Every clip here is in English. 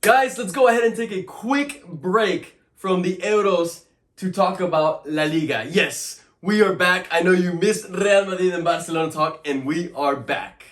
Guys, let's go ahead and take a quick break from the Euros to talk about La Liga. Yes, we are back. I know you missed Real Madrid and Barcelona talk, and we are back.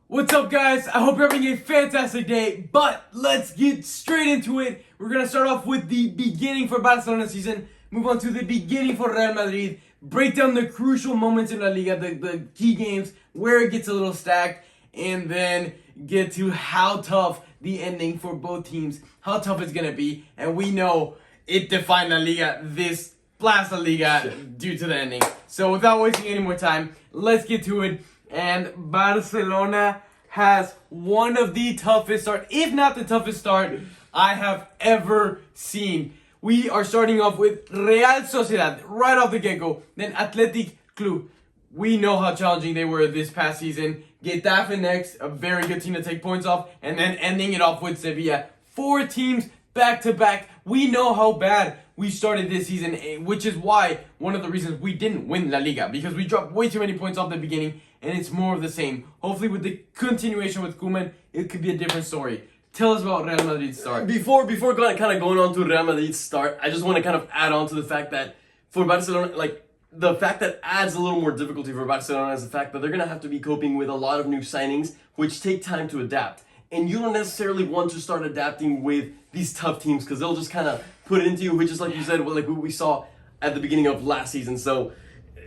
What's up, guys? I hope you're having a fantastic day, but let's get straight into it. We're going to start off with the beginning for Barcelona season, move on to the beginning for Real Madrid, break down the crucial moments in La Liga, the key games, where it gets a little stacked, and then get to how tough the ending for both teams, how tough it's going to be. And we know it defined La Liga, this last La Liga, due to the ending. So without wasting any more time, let's get to it. And Barcelona has one of the toughest start, if not the toughest start, I have ever seen. We are starting off with Real Sociedad right off the get-go. Then Athletic Club. We know how challenging they were this past season. Getafe next, a very good team to take points off. And then ending it off with Sevilla. 4 teams back-to-back. We know how bad we started this season, which is why one of the reasons we didn't win La Liga. Because we dropped way too many points off the beginning. And it's more of the same. Hopefully with the continuation with Koeman, it could be a different story. Tell us about Real Madrid's start. Before kind of going on to Real Madrid's start, I just want to kind of add on to the fact that for Barcelona, like the fact that adds a little more difficulty for Barcelona is the fact that they're going to have to be coping with a lot of new signings, which take time to adapt. And you don't necessarily want to start adapting with these tough teams because they'll just kind of put it into you, which is like you said, like what we saw at the beginning of last season. So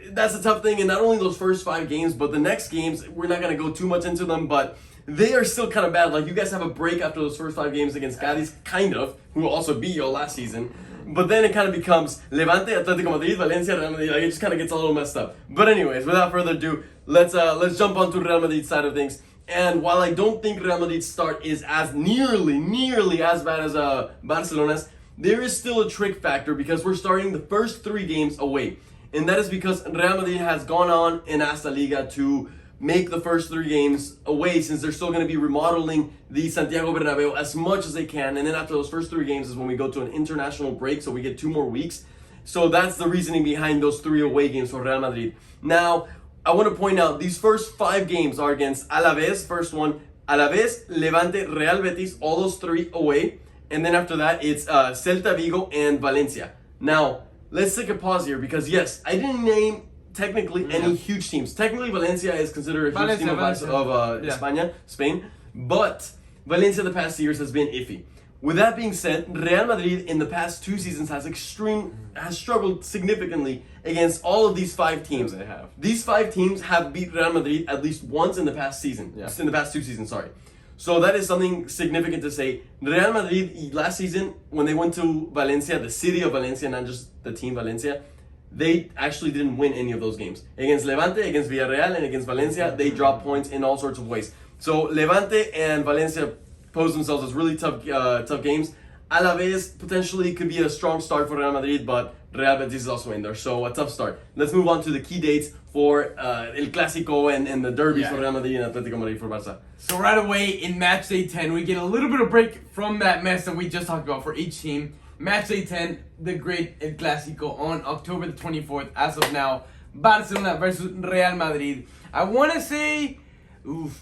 that's a tough thing, and not only those first 5 games, but the next games, we're not going to go too much into them, but they are still kind of bad. Like, you guys have a break after those first 5 games against Cádiz, kind of, who also beat you last season, but then it kind of becomes Levante, Atletico Madrid, Valencia, Real Madrid. Like, it just kind of gets a little messed up. But anyways, without further ado, let's jump onto Real Madrid's side of things. And while I don't think Real Madrid's start is as nearly as bad as Barcelona's, there is still a trick factor because we're starting the first 3 games away. And that is because Real Madrid has gone on and asked La Liga to make the first 3 games away since they're still going to be remodeling the Santiago Bernabeu as much as they can. And then after those first 3 games is when we go to an international break, so we get 2 more weeks. So that's the reasoning behind those 3 away games for Real Madrid. Now, I want to point out these first 5 games are against Alaves, first one, Alaves, Levante, Real Betis, all those 3 away. And then after that, it's Celta Vigo and Valencia. Now, let's take a pause here because yes, I didn't name technically any huge teams. Technically, Valencia is considered a huge team of Spain, but Valencia the past years has been iffy. With that being said, Real Madrid in the past 2 seasons has struggled significantly against all of these 5 teams. They have. These 5 teams have beat Real Madrid at least once in the past season. Yeah. In the past 2 seasons, sorry. So that is something significant to say. Real Madrid last season, when they went to Valencia, the city of Valencia, not just the team Valencia, they actually didn't win any of those games. Against Levante, against Villarreal, and against Valencia, they dropped points in all sorts of ways. So Levante and Valencia pose themselves as really tough games. Alaves potentially could be a strong start for Real Madrid, but Real Betis is also in there, so a tough start. Let's move on to the key dates for El Clasico and the derbies for Real Madrid and Atletico Madrid for Barça. So right away in match day 10, we get a little bit of break from that mess that we just talked about for each team. Match day 10, the great El Clasico on October the 24th. As of now, Barcelona versus Real Madrid. I want to say,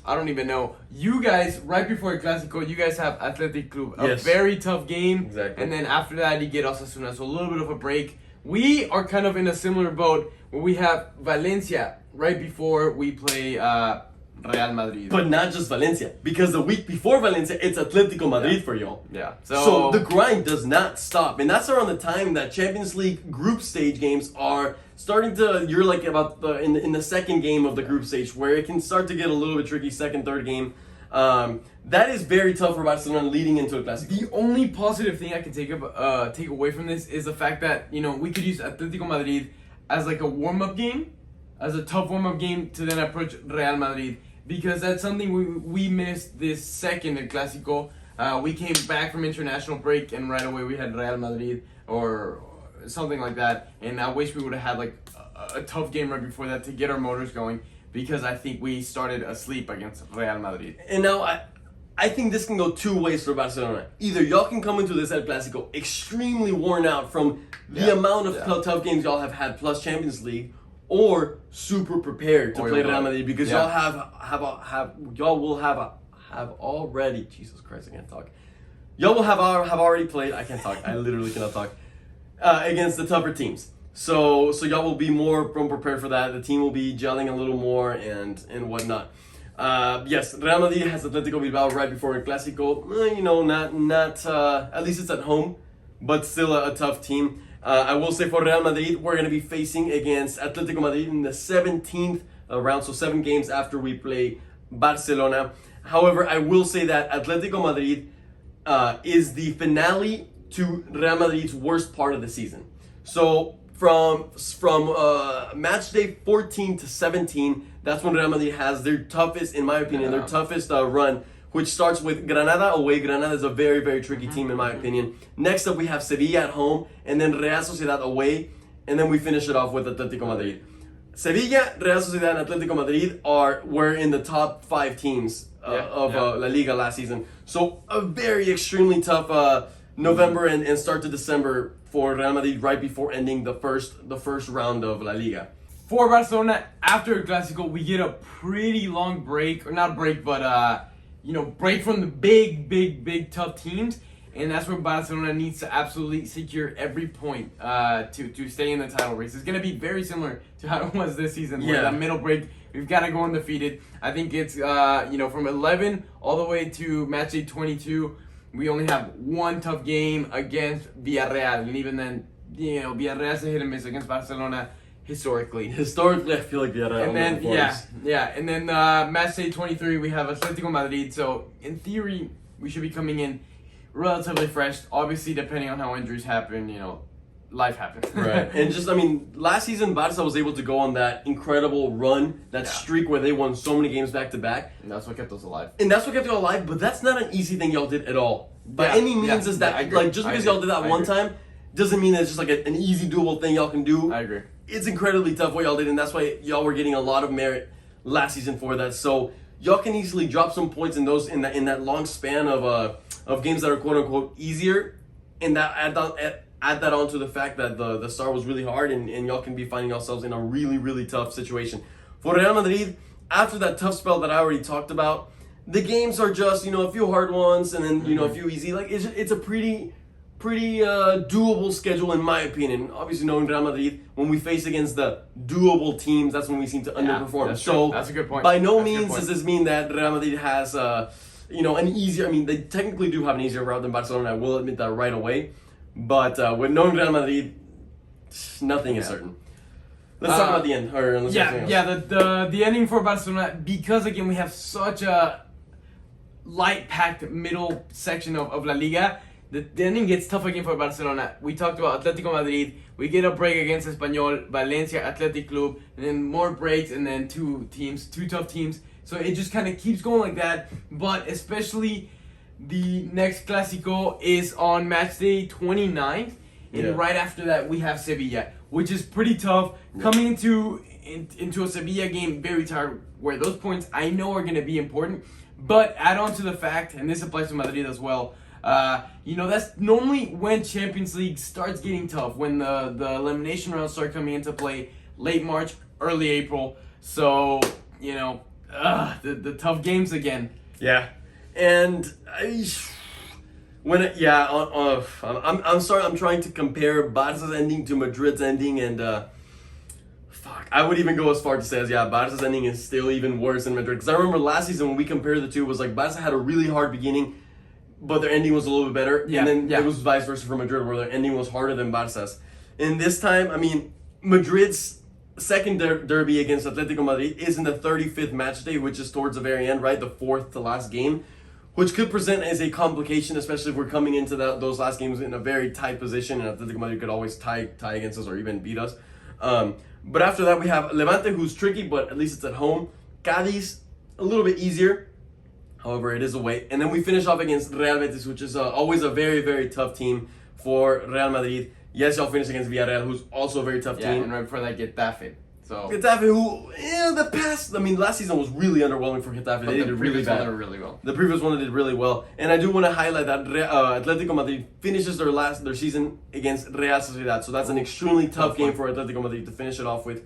I don't even know. You guys, right before El Clasico, you guys have Athletic Club. A very tough game. Exactly. And then after that, you get Osasuna. So a little bit of a break. We are kind of in a similar boat where we have Valencia right before we play Real Madrid. But not just Valencia, because the week before Valencia, it's Atletico Madrid for y'all. Yeah. So the grind does not stop. And that's around the time that Champions League group stage games are starting to, you're like about in the second game of the group stage where it can start to get a little bit tricky, second, third game. That is very tough for Barcelona leading into a Clasico. The only positive thing I can take away from this is the fact that, we could use Atletico Madrid as like a warm-up game, as a tough warm-up game to then approach Real Madrid, because that's something we missed this second El Clasico. We came back from international break and right away we had Real Madrid or something like that, and I wish we would have had like a tough game right before that to get our motors going, because I think we started asleep against Real Madrid. And now I think this can go two ways for Barcelona. Either y'all can come into this El Clasico extremely worn out from the amount of tough games y'all have had plus Champions League, or super prepared to play Real Madrid because y'all y'all will have already, Jesus Christ, I can't talk. Y'all will have already played. I can't talk. I literally cannot talk against the tougher teams. So y'all will be more prepared for that. The team will be gelling a little more and whatnot. Yes, Real Madrid has Atletico Bilbao right before El Clasico. Not at least it's at home, but still a tough team. I will say for Real Madrid, we're going to be facing against Atletico Madrid in the 17th round, so 7 games after we play Barcelona. However, I will say that Atletico Madrid is the finale to Real Madrid's worst part of the season. So from match day 14 to 17, that's when Real Madrid has their toughest, in my opinion, their toughest run, which starts with Granada away. Granada is a very, very tricky team, in my opinion. Next up, we have Sevilla at home, and then Real Sociedad away, and then we finish it off with Atletico Madrid. Sevilla, Real Sociedad, and Atletico Madrid were in the top 5 teams of La Liga last season. So a very extremely tough November and start to December for Real Madrid right before ending the first round of La Liga. For Barcelona, after El Clasico, we get a pretty long break, or not break, but break from the big tough teams, and that's where Barcelona needs to absolutely secure every point to stay in the title race. It's going to be very similar to how it was this season, where that middle break, we've got to go undefeated. I think it's from 11 all the way to match day 22, we only have one tough game against Villarreal, and even then, Villarreal's a hit and miss against Barcelona. Historically, I feel like Villarreal. And then match day 23, we have Atletico Madrid. So in theory, we should be coming in relatively fresh. Obviously, depending on how injuries happen, life happens. Right. And last season, Barca was able to go on that incredible run, that streak where they won so many games back to back. And that's what kept us alive. But that's not an easy thing y'all did at all. By any means, is that just because y'all did that one time doesn't mean that it's just like an easy doable thing y'all can do. I agree. It's incredibly tough what y'all did, and that's why y'all were getting a lot of merit last season for that. So y'all can easily drop some points in that long span of games that are quote unquote easier, and that add that on to the fact that the start was really hard, and y'all can be finding yourselves in a really, really tough situation. For Real Madrid, after that tough spell that I already talked about, the games are just a few hard ones and then a few easy. Like it's a pretty doable schedule, in my opinion. Obviously, knowing Real Madrid, when we face against the doable teams, that's when we seem to underperform. That's a good point. By no means does this mean that Real Madrid has an easier. I mean, they technically do have an easier route than Barcelona. I will admit that right away. But with knowing Real Madrid, nothing is certain. Let's talk about the end. The ending for Barcelona, because again we have such a light-packed middle section of La Liga. The ending gets tough again for Barcelona. We talked about Atletico Madrid. We get a break against Espanyol, Valencia, Athletic Club, and then more breaks, and then two tough teams. So it just kind of keeps going like that. But especially the next Clasico is on match day 29, and right after that we have Sevilla, which is pretty tough. Coming into a Sevilla game very tired, where those points I know are going to be important. But add on to the fact, and this applies to Madrid as well, that's normally when Champions League starts getting tough, when the elimination rounds start coming into play late March, early April. So, the tough games again. Yeah. And I'm sorry, I'm trying to compare Barca's ending to Madrid's ending, and I would even go as far to say as Barca's ending is still even worse than Madrid. Because I remember last season when we compared the two, it was like Barca had a really hard beginning, but their ending was a little bit better. And then it was vice versa for Madrid, where their ending was harder than Barca's. And this time, Madrid's second derby against Atletico Madrid is in the 35th match day, which is towards the very end, right? The 4th to last game, which could present as a complication, especially if we're coming into those last games in a very tight position, and Atletico Madrid could always tie against us or even beat us. But after that, we have Levante, who's tricky, but at least it's at home. Cadiz, a little bit easier. However, it is away. And then we finish off against Real Betis, which is always a very, very tough team for Real Madrid. Yes, y'all finish against Villarreal, who's also a very tough team. And right before that, Getafe. So Getafe, who last season was really underwhelming for Getafe. They did really bad. They were really well. The previous one they did really well, and I do want to highlight that Atletico Madrid finishes their season against Real Sociedad. So that's an extremely tough game for Atletico Madrid to finish it off with.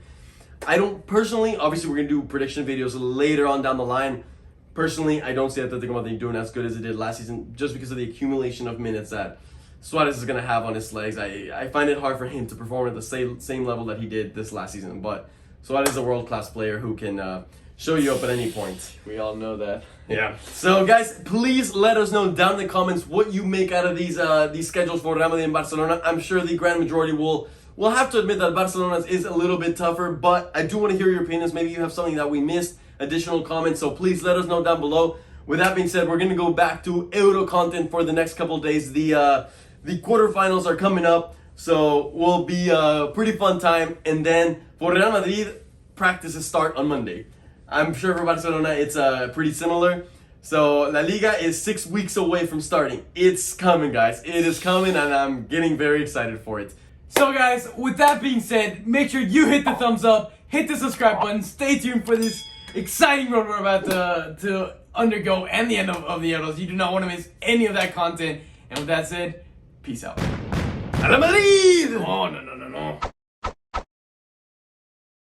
I don't personally, obviously, we're gonna do prediction videos later on down the line. Personally, I don't see Atletico Madrid doing as good as it did last season, just because of the accumulation of minutes that Suarez is going to have on his legs. I find it hard for him to perform at the same level that he did this last season. But Suarez is a world-class player who can show you up at any point. We all know that. Yeah. So, guys, please let us know down in the comments what you make out of these schedules for Real Madrid and Barcelona. I'm sure the grand majority will have to admit that Barcelona's is a little bit tougher, but I do want to hear your opinions. Maybe you have something that we missed, additional comments, so please let us know down below. With that being said, we're going to go back to Euro content for the next couple of days. The quarterfinals are coming up, so will be a pretty fun time. And then for Real Madrid, practices start on Monday. I'm sure for Barcelona it's pretty similar. So La Liga is 6 weeks away from starting. It's coming, guys. It is coming, and I'm getting very excited for it. So guys, with that being said, make sure you hit the thumbs up, hit the subscribe button, stay tuned for this exciting road we're about to undergo and the end of the Euros. You do not want to miss any of that content. And with that said, peace out. A la Madrid! Oh, no.